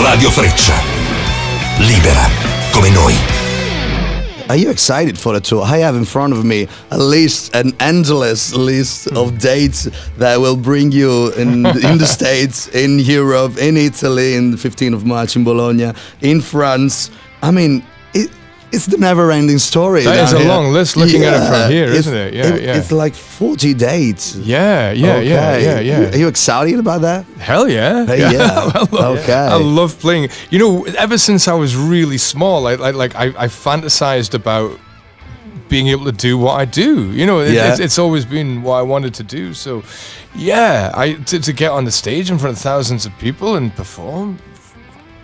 Radio Freccia. Libera come noi. Are you excited for the tour? I have in front of me an endless list of dates that will bring you in the States, in Europe, in Italy, in the 15th of March in Bologna, in France. I mean, it's the never-ending story. That is a long list looking at it from here, isn't it? Yeah. It's like 40 dates. Yeah. Are you excited about that? Hell yeah. Hey, yeah. I love playing. You know, ever since I was really small, I fantasized about being able to do what I do. You know, it's always been what I wanted to do. So, yeah, to get on the stage in front of thousands of people and perform.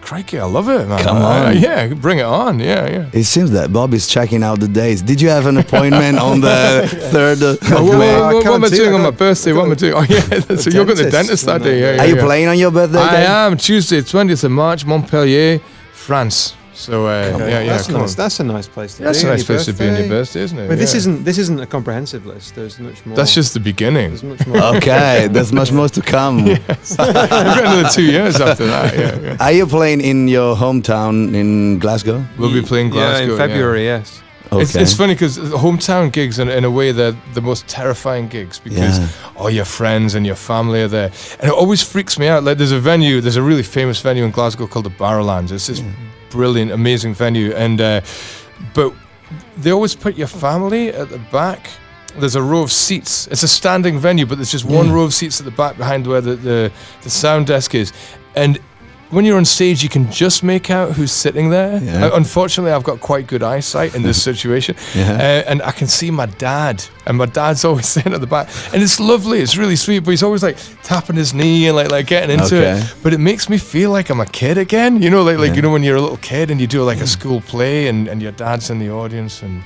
Crikey, I love it, man. Come on. Yeah, bring it on. Yeah. It seems that Bob is checking out the dates. Did you have an appointment on the 3rd of May? What am I doing on my birthday? What am I doing? Oh, yeah. So you're going to the dentist that day. Yeah, Are you playing on your birthday? I am. Tuesday, 20th of March, Montpellier, France. So, that's a nice place to be. That's a nice place to be on your birthday, isn't it? But this isn't a comprehensive list. There's much more. That's just the beginning. There's much more. Okay, there's much more to come. Yes. We've got another 2 years after that. Yeah. Are you playing in your hometown in Glasgow? We'll be playing Glasgow in February. Yes. Okay. It's funny because hometown gigs, in a way, they're the most terrifying gigs because all your friends and your family are there, and it always freaks me out. Like there's a really famous venue in Glasgow called the Barrowlands. It's this brilliant, amazing venue, and but they always put your family at the back. There's a row of seats. It's a standing venue, but there's just one row of seats at the back behind where the sound desk is, and when you're on stage, you can just make out who's sitting there. Yeah. Unfortunately, I've got quite good eyesight in this situation. And I can see my dad. And my dad's always sitting at the back. And it's lovely. It's really sweet. But he's always like tapping his knee and like getting into it. But it makes me feel like I'm a kid again. You know, you know, when you're a little kid and you do like a school play and your dad's in the audience. And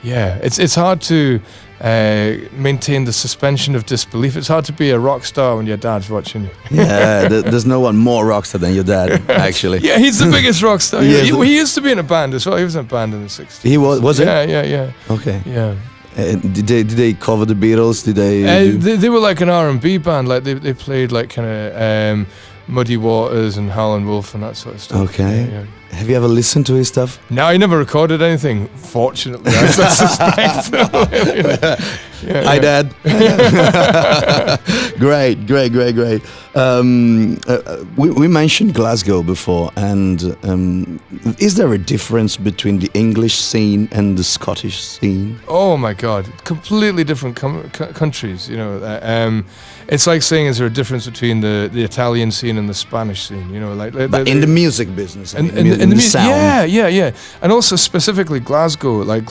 yeah, it's hard to maintain the suspension of disbelief. It's hard to be a rock star when your dad's watching you. Yeah, there's no one more rock star than your dad, actually. Yeah, he's the biggest rock star. He used to be in a band as well. He was in a band in the 60s. He was it? Yeah. Okay. Yeah. Did they cover the Beatles? Did they were like an R&B band. Like they played like kind of Muddy Waters and Howlin' Wolf and that sort of stuff. Okay. Yeah. Have you ever listened to his stuff? No, I never recorded anything, fortunately. I suspect. Hi, Dad. Great. We mentioned Glasgow before, and is there a difference between the English scene and the Scottish scene? Oh my God, completely different countries. You know, it's like saying, is there a difference between the Italian scene and the Spanish scene? You know, but in the music business, in the sound. Yeah, and also specifically Glasgow. Like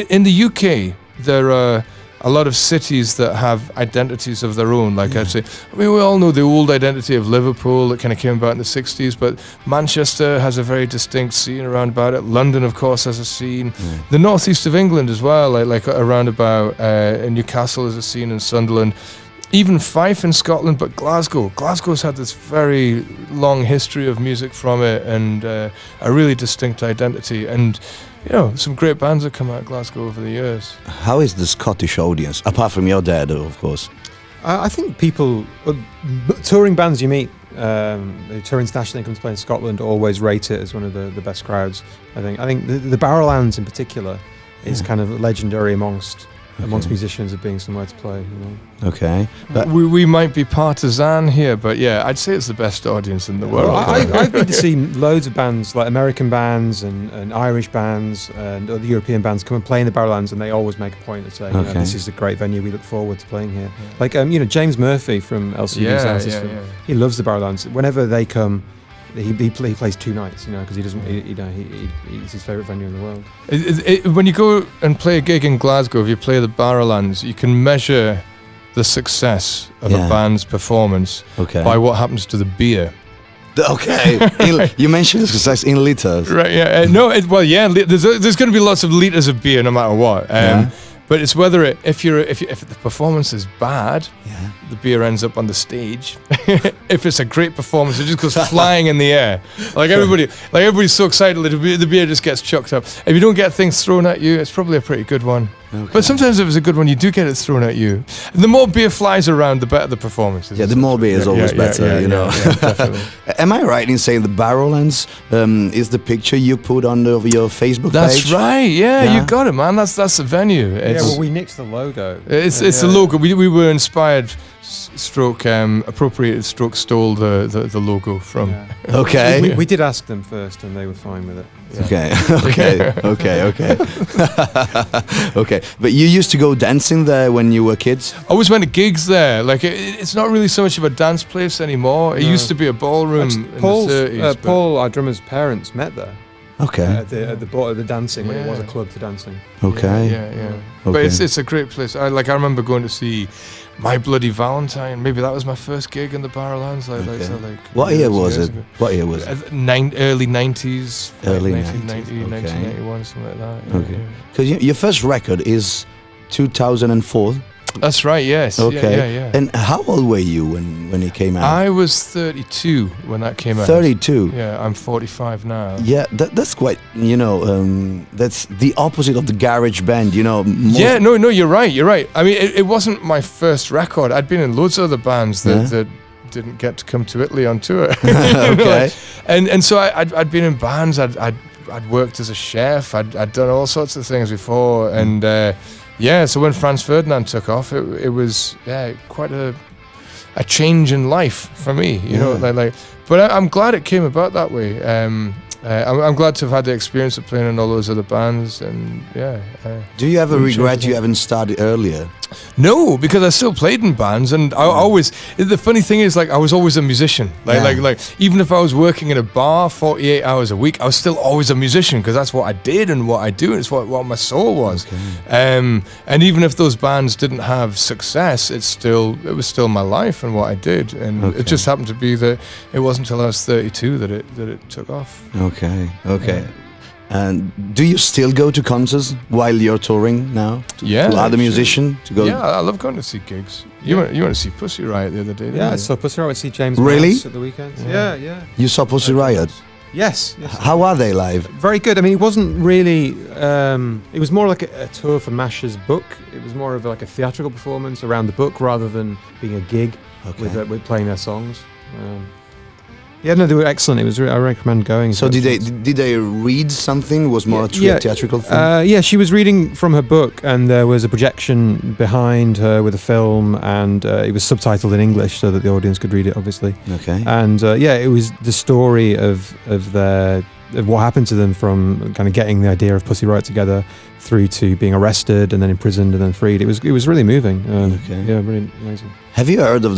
in the UK, there are a lot of cities that have identities of their own. Like I'd say, we all know the old identity of Liverpool that kind of came about in the 60s, but Manchester has a very distinct scene around about it. London, of course, has a scene. The northeast of England as well, like around about Newcastle has a scene, in Sunderland. Even Fife in Scotland, but Glasgow's had this very long history of music from it, and a really distinct identity. And you know, some great bands have come out of Glasgow over the years. How is the Scottish audience, apart from your dad, of course? I think people, touring bands you meet, they tour internationally, come to play in Scotland, always rate it as one of the best crowds. I think the Barrowlands in particular is kind of legendary amongst musicians of being somewhere to play. You know? Okay, but we might be partisan here, but yeah, I'd say it's the best audience in the world. I've been to see loads of bands, like American bands and Irish bands and other European bands come and play in the Barrowlands, and they always make a point of saying, this is a great venue, we look forward to playing here. Like, you know, James Murphy from LCD Sound System, he loves the Barrowlands. Whenever they come, he plays 2 nights, you know, because he doesn't. It's his favourite venue in the world. When you go and play a gig in Glasgow, if you play the Barrowlands, you can measure the success of a band's performance by what happens to the beer. Okay, you mentioned the success in liters, right? Yeah, there's going to be lots of liters of beer no matter what. But it's whether if the performance is bad, the beer ends up on the stage. If it's a great performance, it just goes flying in the air. Everybody's so excited that the beer just gets chucked up. If you don't get things thrown at you, it's probably a pretty good one. Okay. But sometimes if it's a good one, you do get it thrown at you. The more beer flies around, the better the performance is. Yeah, the more beer is always better, you know. Yeah, definitely. Am I right in saying the Barrowlands is the picture you put on your Facebook page? That's right. Yeah, you got it, man. That's the venue. We nicked the logo. It's the logo. We were inspired, stroke appropriated, stroke stole the logo from. Yeah. Okay. We did ask them first, and they were fine with it. Yeah. Okay. Okay. But you used to go dancing there when you were kids? I always went to gigs there. Like it's not really so much of a dance place anymore. It used to be a ballroom in the 30s. Paul, our drummer's parents, met there. Okay. At the dancing when it was a club to dancing. Okay. Yeah. Okay. But it's a great place. I remember going to see My Bloody Valentine. Maybe that was my first gig in the Barrowlands. What year was it? What year was it? Early 90s. Early 1990, 90s, okay. 1991, something like that. Okay. Because your first record is 2004. That's right, yes. Okay. Yeah. And how old were you when it came out? I was 32 when that came out. 32? Yeah, I'm 45 now. Yeah, that's quite, that's the opposite of the garage band, No, you're right. I mean, it wasn't my first record. I'd been in loads of other bands that didn't get to come to Italy on tour. Okay. And so I'd been in bands, I'd worked as a chef, I'd done all sorts of things before, and so when Franz Ferdinand took off, it was quite a change in life for me, you know. But I'm glad it came about that way. I'm glad to have had the experience of playing in all those other bands, and Do you ever regret you haven't started earlier? No, because I still played in bands, and I always. The funny thing is, I was always a musician. Like even if I was working in a bar 48 hours a week, I was still always a musician because that's what I did and what I do. And it's what my soul was. Okay. And even if those bands didn't have success, it was still my life and what I did. And it just happened to be that it wasn't until I was 32 that it took off. Okay. And do you still go to concerts while you're touring now? To other musicians to go? Yeah, I love going to see gigs. You went to see Pussy Riot the other day, didn't you? I saw Pussy Riot. See James Really? at the weekend. Yeah. You saw Pussy Riot? Yes. How are they live? Very good. I mean, it wasn't really. It was more like a tour for Masha's book. It was more of like a theatrical performance around the book rather than being a gig with playing their songs. They were excellent. I recommend going. So did they read something? Was more a theatrical thing? She was reading from her book, and there was a projection behind her with a film, and it was subtitled in English so that the audience could read it, obviously. Okay. And it was the story of what happened to them from kind of getting the idea of Pussy Riot together through to being arrested and then imprisoned and then freed. It was really moving. Really amazing. Have you heard of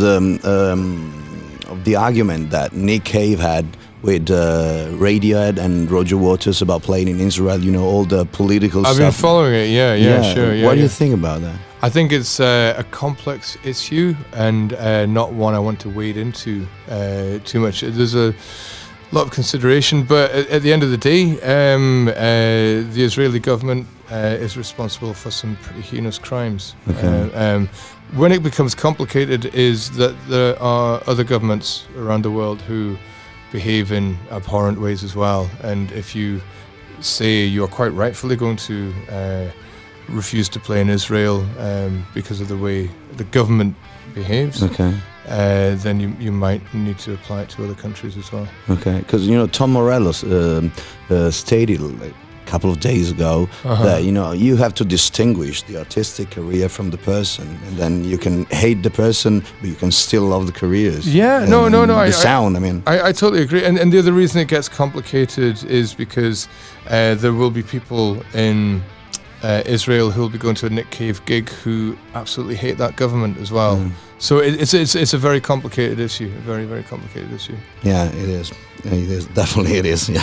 the argument that Nick Cave had with Radiohead and Roger Waters about playing in Israel, all the political stuff? I've been following it, sure. What do you think about that? I think it's a complex issue and not one I want to wade into too much. There's a lot of consideration, but at the end of the day, the Israeli government is responsible for some pretty heinous crimes. Okay. When it becomes complicated is that there are other governments around the world who behave in abhorrent ways as well. And if you say you're quite rightfully going to refuse to play in Israel because of the way the government behaves, then you might need to apply it to other countries as well. Okay, because Tom Morello stated a couple of days ago that you have to distinguish the artistic career from the person, and then you can hate the person, but you can still love the careers. Yeah, no. Sound. I mean, I totally agree. And the other reason it gets complicated is because there will be people in Israel who will be going to a Nick Cave gig who absolutely hate that government as well. So it's a very complicated issue, a very, very complicated issue. Yeah, it is. It is. Definitely it is. Yeah.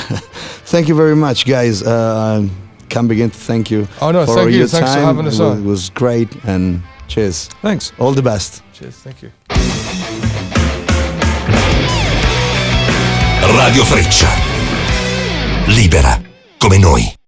Thank you very much, guys. Can't begin to thank you. Oh, no, thank you. Thanks for having us on. It was great, and cheers. Thanks. All the best. Cheers. Thank you. Radio Freccia. Libera come noi.